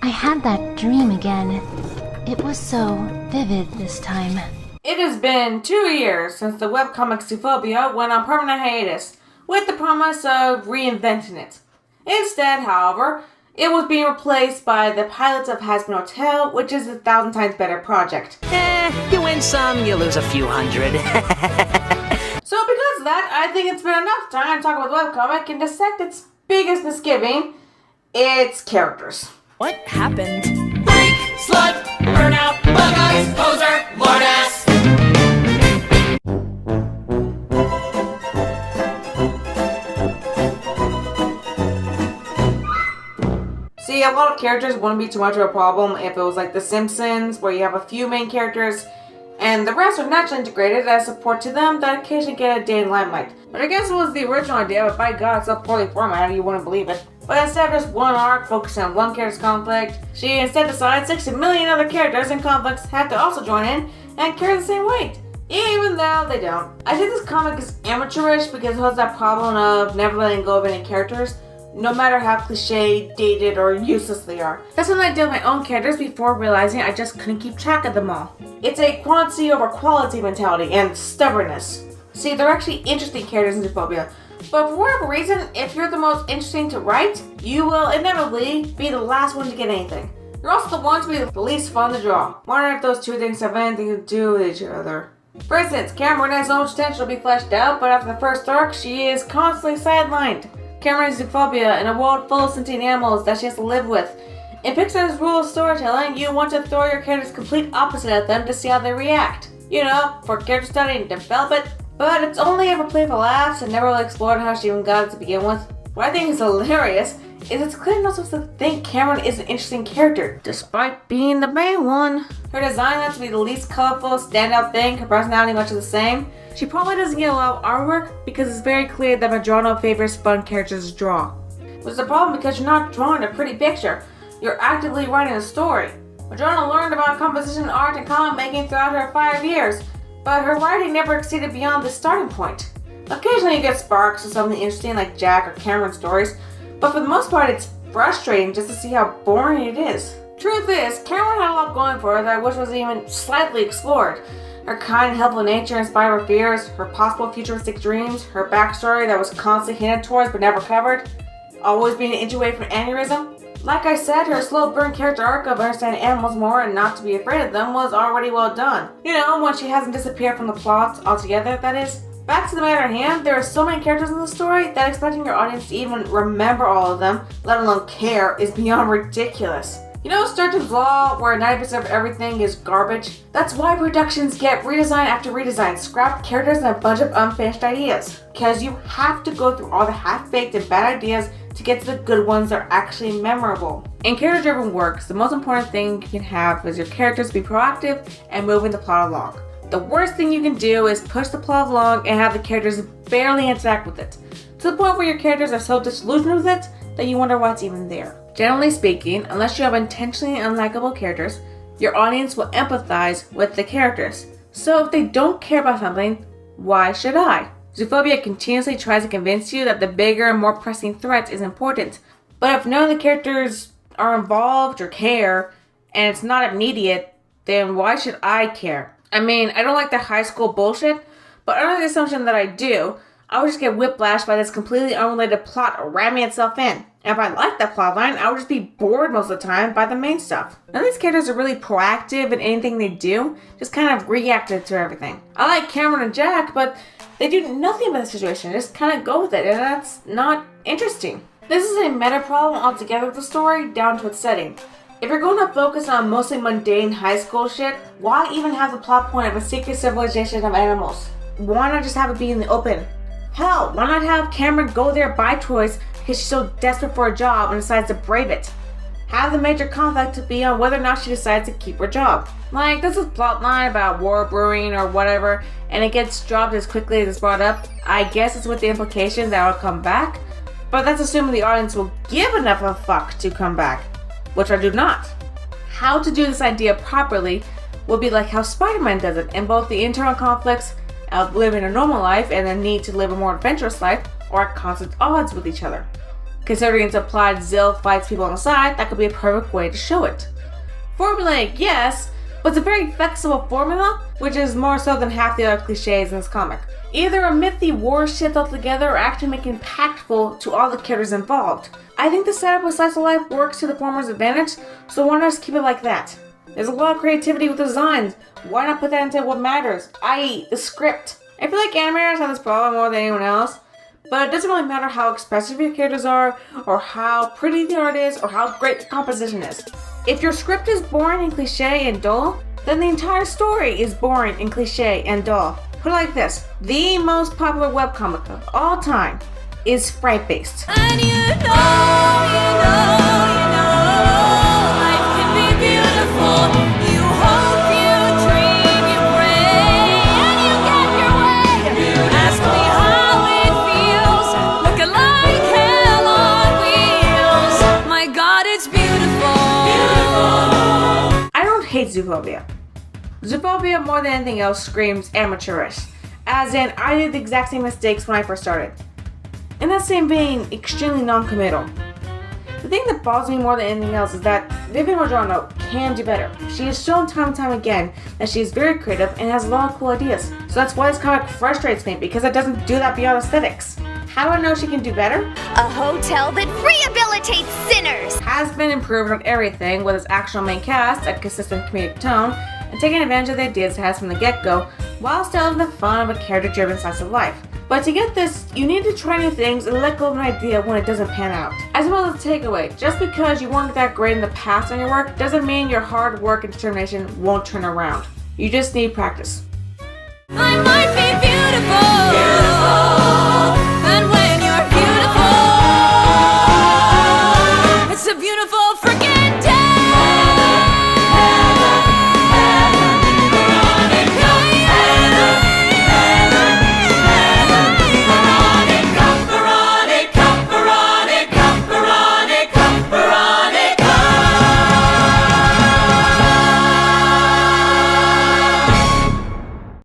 I had that dream again. It was so vivid this time. It has been 2 years since the webcomic Zoophobia went on permanent hiatus, with the promise of reinventing it. Instead, however, it was being replaced by the pilots of Hazbin Hotel, which is a 1,000 times better project. You win some, you lose a few hundred. So because of that, I think it's been enough time to talk about the webcomic and dissect its biggest misgiving, its characters. What happened? Freak, slut, burnout, bug eyes, poser, lordass. See, a lot of characters wouldn't be too much of a problem if it was like The Simpsons, where you have a few main characters, and the rest are naturally integrated as support to them that occasionally get a day in limelight. But I guess it was the original idea, but by God, it's so poorly formatted you wouldn't believe it. But instead of just one arc focusing on one character's conflict, she instead decides 60 million other characters and conflicts have to also join in and carry the same weight, even though they don't. I think this comic is amateurish because it has that problem of never letting go of any characters, no matter how cliche, dated, or useless they are. That's when I did my own characters before realizing I just couldn't keep track of them all. It's a quantity over quality mentality and stubbornness. See, they're actually interesting characters in Zoophobia, but for whatever reason, if you're the most interesting to write, you will inevitably be the last one to get anything. You're also the one to be the least fun to draw. Wondering if those two things have anything to do with each other. For instance, Cameron has so much potential to be fleshed out, but after the first arc, she is constantly sidelined. Cameron has Zoophobia in a world full of sentient animals that she has to live with. In Pixar's rule of storytelling, you want to throw your characters complete opposite at them to see how they react. You know, for character study and development, but it's only ever played for laughs and never really explored how she even got it to begin with. What I think is hilarious is it's clearly not supposed to think Cameron is an interesting character, despite being the main one. Her design has to be the least colorful, standout thing, her personality much of the same. She probably doesn't get a lot of artwork because it's very clear that Madrono favors fun characters to draw. Which is a problem because you're not drawing a pretty picture, you're actively writing a story. Madrono learned about composition, art, and comic making throughout her 5 years, but her writing never exceeded beyond the starting point. Occasionally you get sparks of something interesting like Jack or Cameron's stories, but for the most part it's frustrating just to see how boring it is. Truth is, Cameron had a lot going for her that I wish was even slightly explored. Her kind, helpful nature inspired her fears, her possible futuristic dreams, her backstory that was constantly hinted towards but never covered, always being an inch away from aneurysm. Like I said, her slow burn character arc of understanding animals more and not to be afraid of them was already well done. You know, when she hasn't disappeared from the plot altogether, that is. Back to the matter at hand, there are so many characters in the story that expecting your audience to even remember all of them, let alone care, is beyond ridiculous. You know Sturgeon's Law, where 90% of everything is garbage? That's why productions get redesign after redesign, scrapped characters and a bunch of unfinished ideas. Because you have to go through all the half-baked and bad ideas to get to the good ones that are actually memorable. In character-driven works, the most important thing you can have is your characters be proactive and moving the plot along. The worst thing you can do is push the plot along and have the characters barely interact with it, to the point where your characters are so disillusioned with it that you wonder why it's even there. Generally speaking, unless you have intentionally unlikable characters, your audience will empathize with the characters. So if they don't care about something, why should I? Zoophobia continuously tries to convince you that the bigger and more pressing threat is important. But if none of the characters are involved or care, and it's not immediate, then why should I care? I mean, I don't like the high school bullshit, but under the assumption that I do, I would just get whiplashed by this completely unrelated plot ramming itself in. And if I liked that plotline, I would just be bored most of the time by the main stuff. None of these characters are really proactive in anything they do, just kind of reactive to everything. I like Cameron and Jack, but they do nothing about the situation, just kind of go with it, and that's not interesting. This is a meta problem altogether with the story, down to its setting. If you're going to focus on mostly mundane high school shit, why even have the plot point of a secret civilization of animals? Why not just have it be in the open? Hell, why not have Cameron go there buy toys because she's so desperate for a job and decides to brave it? Have the major conflict be on whether or not she decides to keep her job. Like, this is plotline about war brewing or whatever, and it gets dropped as quickly as it's brought up. I guess it's with the implication that it'll come back, but that's assuming the audience will give enough of a fuck to come back, which I do not. How to do this idea properly will be like how Spider-Man does it, in both the internal conflicts of living a normal life and the need to live a more adventurous life, or at constant odds with each other. Considering it's applied Zill fights people on the side, that could be a perfect way to show it. Formulaic, yes, but it's a very flexible formula, which is more so than half the other cliches in this comic. Either omit the war shit altogether or actually make it impactful to all the characters involved. I think the setup with Slice of Life works to the former's advantage, so why not just keep it like that? There's a lot of creativity with designs. Why not put that into what matters, i.e. the script? I feel like animators have this problem more than anyone else, but it doesn't really matter how expressive your characters are, or how pretty the art is, or how great the composition is. If your script is boring and cliche and dull, then the entire story is boring and cliche and dull. Put it like this, the most popular webcomic of all time is sprite-based. And you know, life can be beautiful. You hope, you dream, you pray, and you get your way. Ask me how it feels, looking like hell on wheels. My God, it's beautiful. I don't hate Zoophobia. Zoophobia, more than anything else, screams amateurish. As in, I did the exact same mistakes when I first started. In that same vein, extremely non-committal. The thing that bothers me more than anything else is that Vivian Madrono can do better. She has shown time and time again that she is very creative and has a lot of cool ideas. So that's why this comic frustrates me, because it doesn't do that beyond aesthetics. How do I know she can do better? A hotel that rehabilitates sinners! Has been improved on everything with its actual main cast, a consistent comedic tone, and taking advantage of the ideas it has from the get-go, while still having the fun of a character-driven slice of life. But to get this, you need to try new things and let go of an idea when it doesn't pan out. As well as a takeaway, just because you weren't that great in the past on your work doesn't mean your hard work and determination won't turn around. You just need practice. I might be beautiful.